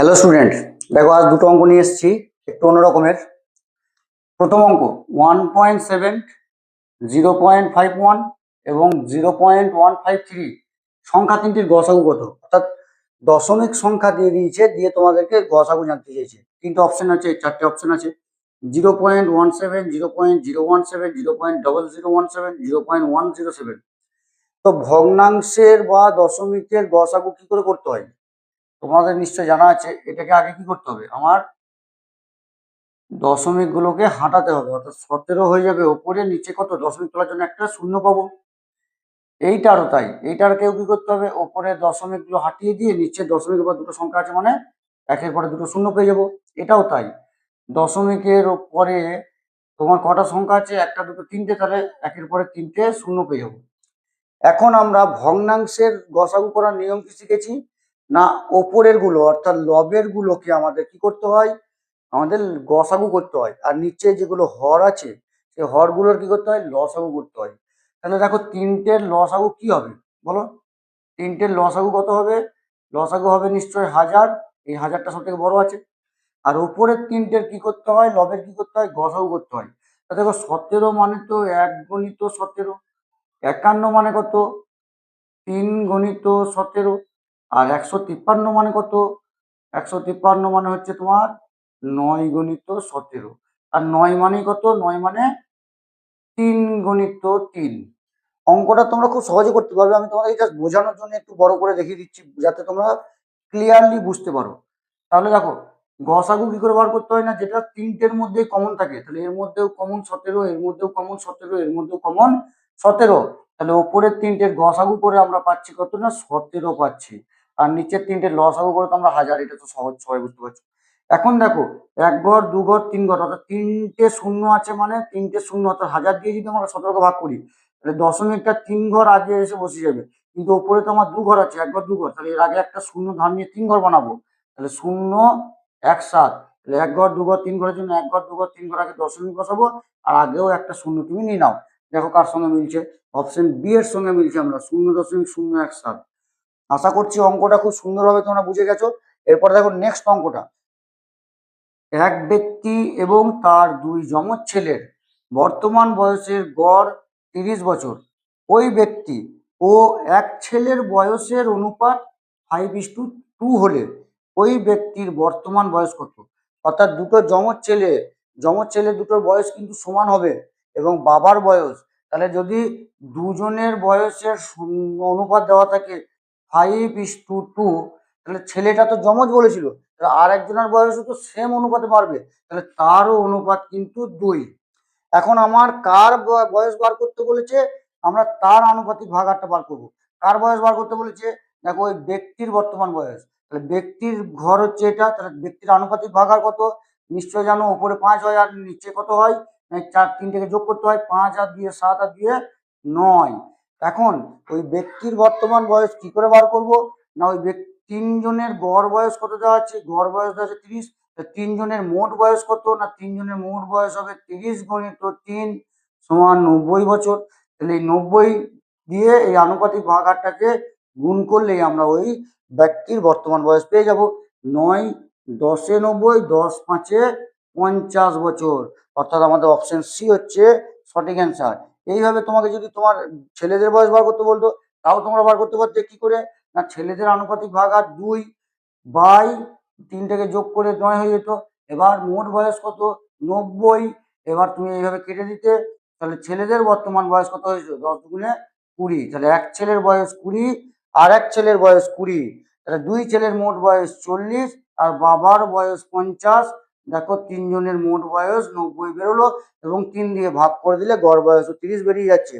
Hello student, দেখো আজ দুটো অঙ্ক নিয়ে এসেছি একটু অন্য রকমের। প্রথম অঙ্ক 1.7, 0.51 এবং 0.153 সংখ্যা তিনটির গসাগু কত? অর্থাৎ দশমিক সংখ্যা দিয়ে দিয়েছে, দিয়ে তোমাদেরকে গসাগু জানতে চেয়েছে। তিনটে অপশন আছে, চারটে অপশন আছে। 0.17, 0.017, 0.0017, 0.107। তো ভগ্নাংশের বা দশমিকের গসাগু কি করে করতে হয় তোমাদের নিশ্চয় জানা আছে। এটাকে আগে কি করতে হবে, আমার দশমিক গুলোকে হাঁটাতে হবে, অর্থাৎ 17 হয়ে যাবে ওপরে, নিচে কত দশমিক তোলার জন্য একটা শূন্য পাবো। এইটারও তাই, এইটারকেও কি করতে হবে, ওপরে দশমিক গুলো হাঁটিয়ে দিয়ে নিচে দশমিক বা দুটো সংখ্যা আছে মানে একের পরে দুটো শূন্য পেয়ে যাবো। এটাও তাই, দশমিকের পরে তোমার কটা সংখ্যা আছে, একটা দুটো তিনটে, তাহলে একের পরে তিনটে শূন্য পেয়ে যাবো। এখন আমরা ভগ্নাংশের গসাগু করার নিয়ম কি শিখেছি না, ওপরের গুলো অর্থাৎ লবের গুলোকে আমাদের কি করতে হয়, আমাদের গসাগু করতে হয়, আর নিচে যেগুলো হর আছে সেই হরগুলোর কি করতে হয়, লসাগু করতে হয়। তাহলে দেখো তিনটের লসাগু কি হবে বলো, তিনটের লসাগু কত হবে? লসাগু হবে নিশ্চয় 1000, এই 1000টা সব থেকে বড় আছে। আর উপরের তিনটের কি করতে হয়, লবের কি করতে হয়, গসাগু করতে হয়। তা দেখো 17 মানে তো 1 গণিত 17, 51 মানে কত, 3 গণিত 17, আর 153 মানে কত, 153 মানে হচ্ছে তোমার 9 গণিত 17। আর 9 মানে কত, 9 মানে 3 গণিত 3। অঙ্কটা তোমরা খুব সহজে করতে পারবে, আমি তোমাদের জাস্ট বোঝানোর জন্য একটু বড় করে দেখিয়ে দিচ্ছি যাতে তোমরা ক্লিয়ারলি বুঝতে পারো। তাহলে দেখো গসাগু কি করে বার করতে হয় না, যেটা তিনটের মধ্যে কমন থাকে, তাহলে এর মধ্যেও কমন 17, এর মধ্যেও কমন 17, এর মধ্যেও কমন 17, তাহলে ওপরের তিনটের গসাগু করে আমরা পাচ্ছি কত না 17 পাচ্ছি। আর নিচের তিনটের লসাগু করে তো আমরা 1000, এটা তো সহজ, সবাই বুঝতে পারছি। এখন দেখো এক ঘর দু ঘর তিন ঘর, অর্থাৎ তিনটে শূন্য আছে মানে তিনটে শূন্য, অর্থাৎ 1000 দিয়ে যদি আমরা 17কে ভাগ করি তাহলে দশমিকটা 3 ঘর আগে এসে বসে যাবে। কিন্তু ওপরে তো আমার দু ঘর আছে, এক ঘর দু ঘর, তাহলে এর আগে একটা শূন্য ধার নিয়ে 3 ঘর বানাবো, তাহলে 0 1 7, তাহলে এক ঘর দু ঘর তিন ঘরের জন্য এক ঘর দু ঘর তিন ঘর আগে দশমিক বসাবো, আর আগেও একটা শূন্য তুমি নিয়ে নাও। দেখো কার সঙ্গে মিলছে, অপশন বি এর সঙ্গে মিলছে, আমরা 0.017। আশা করছি অঙ্কটা খুব সুন্দরভাবে তোমরা বুঝে গেছো। এরপর দেখো নেক্সট অঙ্কটা, এক ব্যক্তি এবং তার দুই যমজ ছেলের বর্তমান বয়সের গড় 30 বছর। ওই ব্যক্তি ও এক ছেলের বয়সের অনুপাত 5:2 হলে ওই ব্যক্তির বর্তমান বয়স কত? অর্থাৎ দুটো যমজ ছেলে দুটোর বয়স কিন্তু সমান হবে, এবং বাবার বয়স, তাহলে যদি দুজনের বয়সের অনুপাত দেওয়া থাকে 5:2, তাহলে ছেলেটা তো যমজ বলেছিল, তাহলে আর একজনের বয়সও তো সেম অনুপাতে বাড়বে, তাহলে তারও অনুপাত কিন্তু 2। এখন আমার কার বয়স বার করতে বলেছে, আমরা তার আনুপাতিক ভাগারটা বার করব। কার বয়স বার করতে বলেছে, দেখো ওই ব্যক্তির বর্তমান বয়স, তাহলে ব্যক্তির ঘর হচ্ছে এটা, তাহলে ব্যক্তির আনুপাতিক ভাগার কত নিশ্চয় জানো, উপরে 5 হয় আর নিচে কত হয়, 4 3 যোগ করতে হয়, 5 আর 2 7 আর 2 9। এখন ওই ব্যক্তির বর্তমান বয়স কি করে বার করব না, ওই তিনজনের গড় বয়স কত দেওয়া আছে, গড় বয়স দেওয়া আছে 30, তিনজনের মোট বয়স কত না, তিনজনের মোট বয়স হবে 30 গণিত 3 সমান 90 বছর। তাহলে এই 90 দিয়ে এই আনুপাতিক ভাগারটাকে গুণ করলেই আমরা ওই ব্যক্তির বর্তমান বয়স পেয়ে যাব। 9 10 90, 10 5 50 বছর, অর্থাৎ আমাদের অপশন সি হচ্ছে সঠিক অ্যান্সার। এইভাবে তোমাকে যদি তোমার ছেলেদের বয়স বার করতে বলতো তাও তোমরা বার করতে পারতে, কি করে না, ছেলেদের আনুপাতিক ভাগার 2 বাই 3 থেকে যোগ করে 9 হয়ে যেত। এবার মোট বয়স কত 90, এবার তুমি এইভাবে কেটে দিতে, তাহলে ছেলেদের বর্তমান বয়স কত হয়েছে 10 দুগুণে 20, তাহলে এক ছেলের বয়স 20 আর এক ছেলের বয়স 20, তাহলে দুই ছেলের মোট বয়স 40 আর বাবার বয়স 50। দেখো তিনজনের মোট বয়স 90 বেরোলো, এবং 3 দিয়ে ভাগ করে দিলে গড় বয়স 30 বেরিয়ে যাচ্ছে।